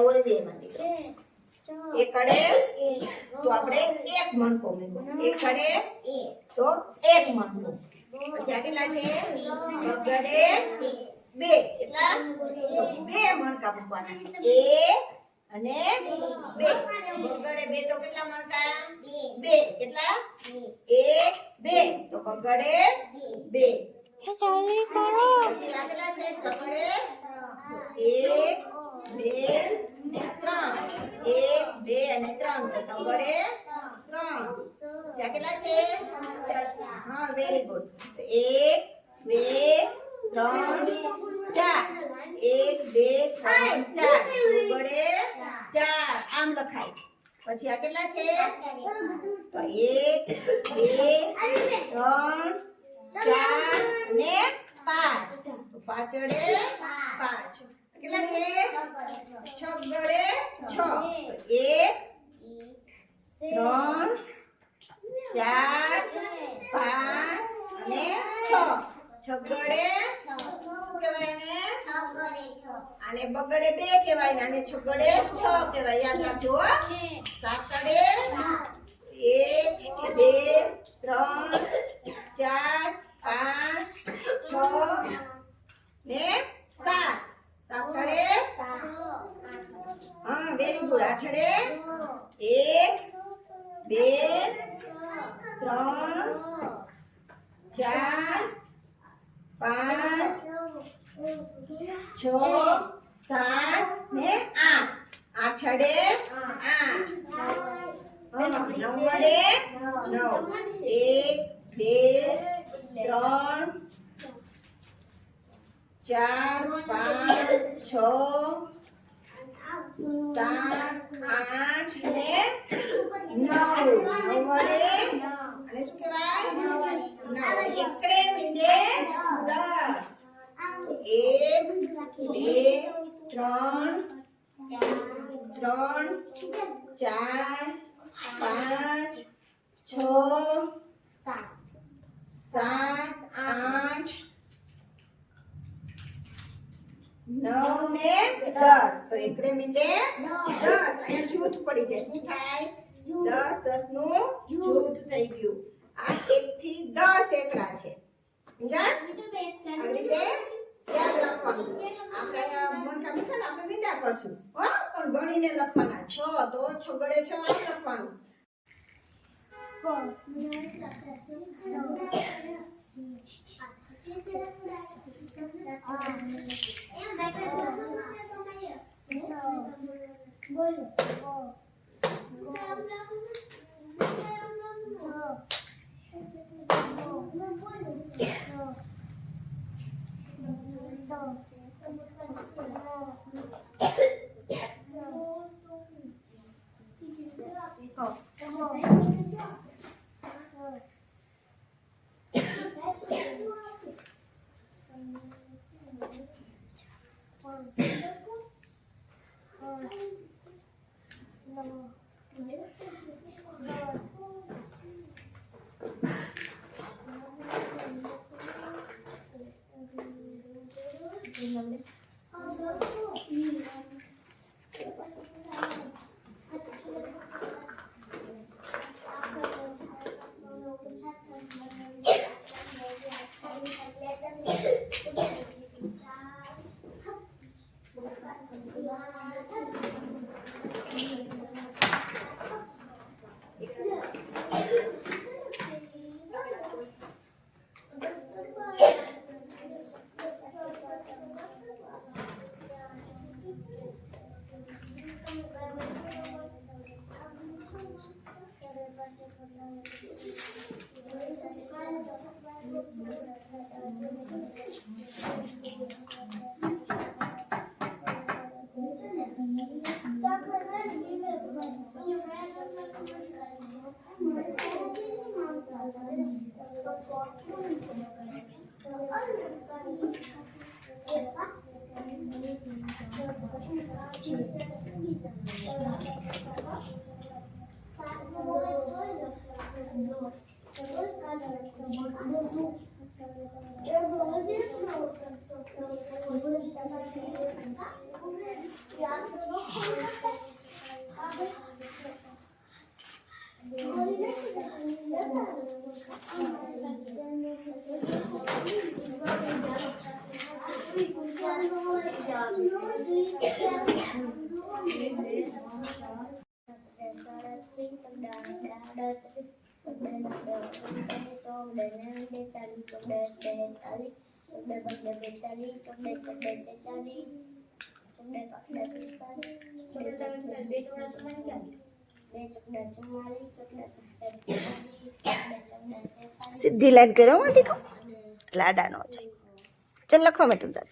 ઓલે બે માંથી એકડે તો આપણે એક મણકો મૂક્યો, એકડે તો એક મણકો. પછી આ કેટલા છે? બગડે બે, એટલા બે મણકા મૂકવાના. એક અને બે. બગડે બે તો કેટલા મણકા? બે. કેટલા? એક બે તો બગડે બે. પછી આ કેટલા છે? ત્રગડે એક બે ત્રણ. એક બે અને ત્રણ તો ત્રગડે ત્રણ. પછી આ કેટલા છે? હા, વેરી ગુડ. એક બે ત્રણ ચાર. એક બે ત્રણ ચાર. ચોગડે ચાર. આમ લખાય. પછી આ કેટલા છે? તો એક બે ત્રણ ચાર ને પાંચ. તો પાછળે પાંચ. કેટલા છે? છગડે છ. તો એક ત્રણ ચાર પાંચ અને છ. છગડે શું કહેવાય? આને બગડે બે કહેવાય, આને છગડે છ કહેવાય. યાદ રાખજો. સાતડે એક બે ત્રણ ચાર પાંચ છ ને સાત. સાતડે હા, વેરી ગુડ. આઠડે એક બે ત્રણ ચાર પાંચ છ સાત ને આઠ. આઠડે આઠ. નવડે નવ. એક બે ત્રણ ચાર પાંચ છ સાત આઠ ને નવ. નવડે અને શું કહેવાય? નવ. એકડે મીંડે 10. એક બે ત્રણ ત્રણ ચાર પાંચ છ સાત આઠ નવ ને 10. તો એકડે મીંડે 10. અહીંયા જૂથ પડી જાય. શું થાય? 10 10 નું જૂથ થઈ ગયું. આ 1 થી 10 એકડા છે. સમજ્યા? આવી રીતે યાદ રાખવાનું. આપણે મણકા મૂકે ને આપણે મીંડા કરશું. હો, પણ ગણીને લખવાના. 6 તો છગડે 6 આમ લખવાનું. સીધી લાઈન કર્યો હો દીકરો લાડા નો જાય ચાલ લખવા માંડું તાર